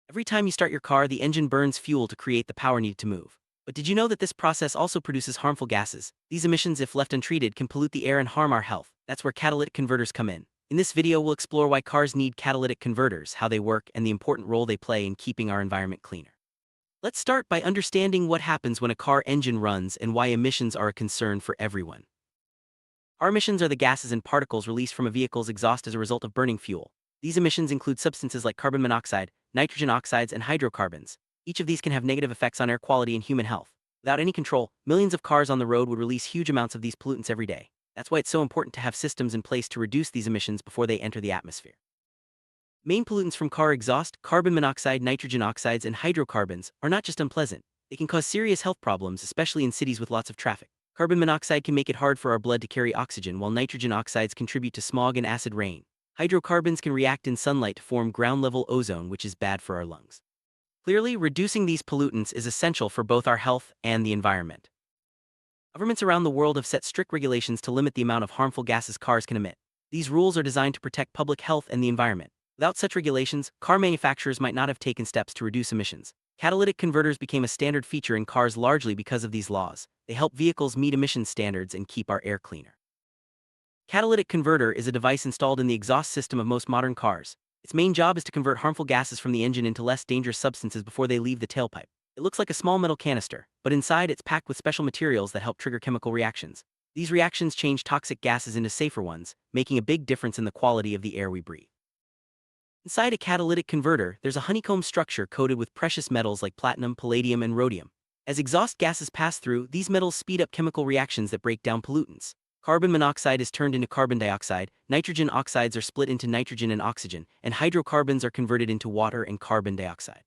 Every time you start your car, the engine burns fuel to create the power needed to move. But did you know that this process also produces harmful gases? These emissions, if left untreated, can pollute the air and harm our health. That's where catalytic converters come in. In this video, we'll explore why cars need catalytic converters, how they work, and the important role they play in keeping our environment cleaner. Let's start by understanding what happens when a car engine runs and why emissions are a concern for everyone. Our emissions are the gases and particles released from a vehicle's exhaust as a result of burning fuel. These emissions include substances like carbon monoxide, nitrogen oxides, and hydrocarbons. Each of these can have negative effects on air quality and human health. Without any control, millions of cars on the road would release huge amounts of these pollutants every day. That's why it's so important to have systems in place to reduce these emissions before they enter the atmosphere. Main pollutants from car exhaust, carbon monoxide, nitrogen oxides, and hydrocarbons, are not just unpleasant. They can cause serious health problems, especially in cities with lots of traffic. Carbon monoxide can make it hard for our blood to carry oxygen, while nitrogen oxides contribute to smog and acid rain. Hydrocarbons can react in sunlight to form ground-level ozone, which is bad for our lungs. Clearly, reducing these pollutants is essential for both our health and the environment. Governments around the world have set strict regulations to limit the amount of harmful gases cars can emit. These rules are designed to protect public health and the environment. Without such regulations, car manufacturers might not have taken steps to reduce emissions. Catalytic converters became a standard feature in cars largely because of these laws. They help vehicles meet emission standards and keep our air cleaner. Catalytic converter is a device installed in the exhaust system of most modern cars. Its main job is to convert harmful gases from the engine into less dangerous substances before they leave the tailpipe. It looks like a small metal canister, but inside it's packed with special materials that help trigger chemical reactions. These reactions change toxic gases into safer ones, making a big difference in the quality of the air we breathe. Inside a catalytic converter, there's a honeycomb structure coated with precious metals like platinum, palladium, and rhodium. As exhaust gases pass through, these metals speed up chemical reactions that break down pollutants. Carbon monoxide is turned into carbon dioxide, nitrogen oxides are split into nitrogen and oxygen, and hydrocarbons are converted into water and carbon dioxide.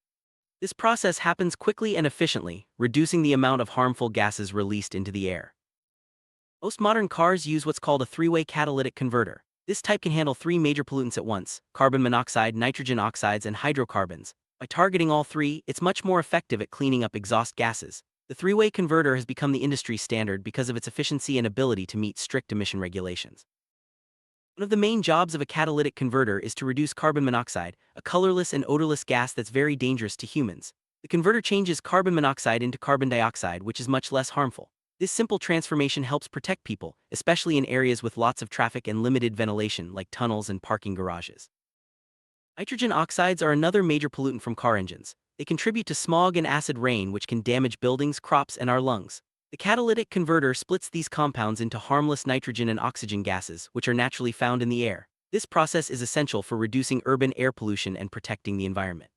This process happens quickly and efficiently, reducing the amount of harmful gases released into the air. Most modern cars use what's called a three-way catalytic converter. This type can handle three major pollutants at once: carbon monoxide, nitrogen oxides, and hydrocarbons. By targeting all three, it's much more effective at cleaning up exhaust gases. The three-way converter has become the industry standard because of its efficiency and ability to meet strict emission regulations. One of the main jobs of a catalytic converter is to reduce carbon monoxide, a colorless and odorless gas that's very dangerous to humans. The converter changes carbon monoxide into carbon dioxide, which is much less harmful. This simple transformation helps protect people, especially in areas with lots of traffic and limited ventilation like tunnels and parking garages. Nitrogen oxides are another major pollutant from car engines. They contribute to smog and acid rain, which can damage buildings, crops, and our lungs. The catalytic converter splits these compounds into harmless nitrogen and oxygen gases, which are naturally found in the air. This process is essential for reducing urban air pollution and protecting the environment.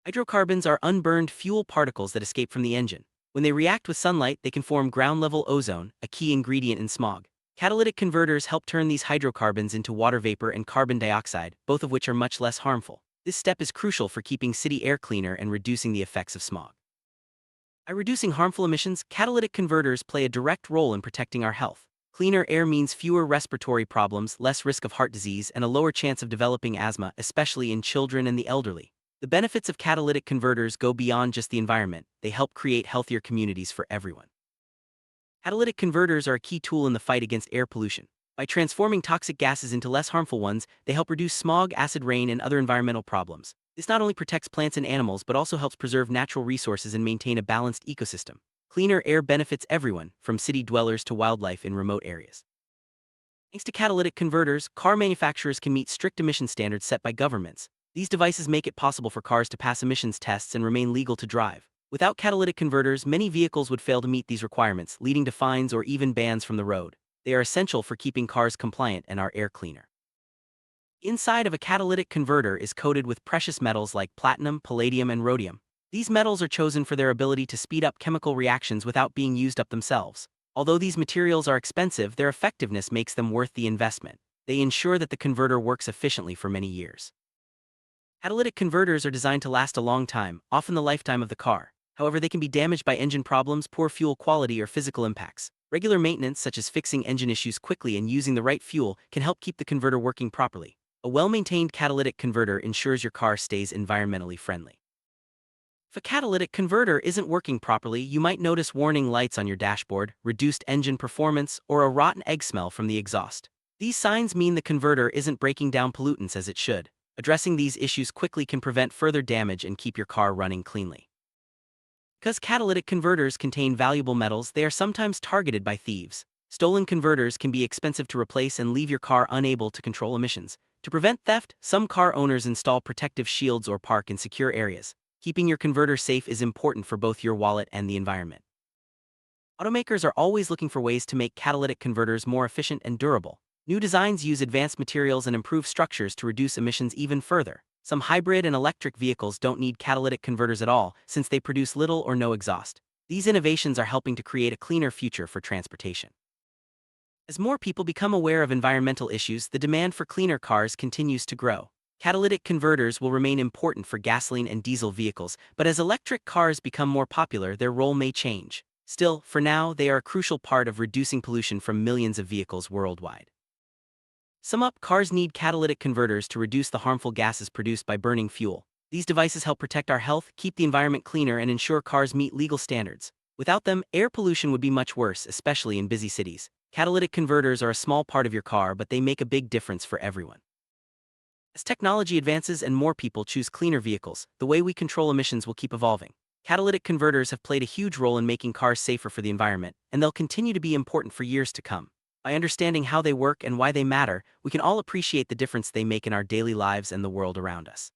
Hydrocarbons are unburned fuel particles that escape from the engine. When they react with sunlight, they can form ground-level ozone, a key ingredient in smog. Catalytic converters help turn these hydrocarbons into water vapor and carbon dioxide, both of which are much less harmful. This step is crucial for keeping city air cleaner and reducing the effects of smog. By reducing harmful emissions, catalytic converters play a direct role in protecting our health. Cleaner air means fewer respiratory problems, less risk of heart disease, and a lower chance of developing asthma, especially in children and the elderly. The benefits of catalytic converters go beyond just the environment. They help create healthier communities for everyone. Catalytic converters are a key tool in the fight against air pollution. By transforming toxic gases into less harmful ones, they help reduce smog, acid rain, and other environmental problems. This not only protects plants and animals but also helps preserve natural resources and maintain a balanced ecosystem. Cleaner air benefits everyone, from city dwellers to wildlife in remote areas. Thanks to catalytic converters, car manufacturers can meet strict emission standards set by governments. These devices make it possible for cars to pass emissions tests and remain legal to drive. Without catalytic converters, many vehicles would fail to meet these requirements, leading to fines or even bans from the road. They are essential for keeping cars compliant and our air cleaner. Inside of a catalytic converter is coated with precious metals like platinum, palladium, and rhodium. These metals are chosen for their ability to speed up chemical reactions without being used up themselves. Although these materials are expensive, their effectiveness makes them worth the investment. They ensure that the converter works efficiently for many years. Catalytic converters are designed to last a long time, often the lifetime of the car. However, they can be damaged by engine problems, poor fuel quality, or physical impacts. Regular maintenance, such as fixing engine issues quickly and using the right fuel, can help keep the converter working properly. A well-maintained catalytic converter ensures your car stays environmentally friendly. If a catalytic converter isn't working properly, you might notice warning lights on your dashboard, reduced engine performance, or a rotten egg smell from the exhaust. These signs mean the converter isn't breaking down pollutants as it should. Addressing these issues quickly can prevent further damage and keep your car running cleanly. Because catalytic converters contain valuable metals, they are sometimes targeted by thieves. Stolen converters can be expensive to replace and leave your car unable to control emissions. To prevent theft, some car owners install protective shields or park in secure areas. Keeping your converter safe is important for both your wallet and the environment. Automakers are always looking for ways to make catalytic converters more efficient and durable. New designs use advanced materials and improve structures to reduce emissions even further. Some hybrid and electric vehicles don't need catalytic converters at all, since they produce little or no exhaust. These innovations are helping to create a cleaner future for transportation. As more people become aware of environmental issues, the demand for cleaner cars continues to grow. Catalytic converters will remain important for gasoline and diesel vehicles, but as electric cars become more popular, their role may change. Still, for now, they are a crucial part of reducing pollution from millions of vehicles worldwide. Sum up, cars need catalytic converters to reduce the harmful gases produced by burning fuel. These devices help protect our health, keep the environment cleaner, and ensure cars meet legal standards. Without them, air pollution would be much worse, especially in busy cities. Catalytic converters are a small part of your car, but they make a big difference for everyone. As technology advances and more people choose cleaner vehicles, the way we control emissions will keep evolving. Catalytic converters have played a huge role in making cars safer for the environment, and they'll continue to be important for years to come. By understanding how they work and why they matter, we can all appreciate the difference they make in our daily lives and the world around us.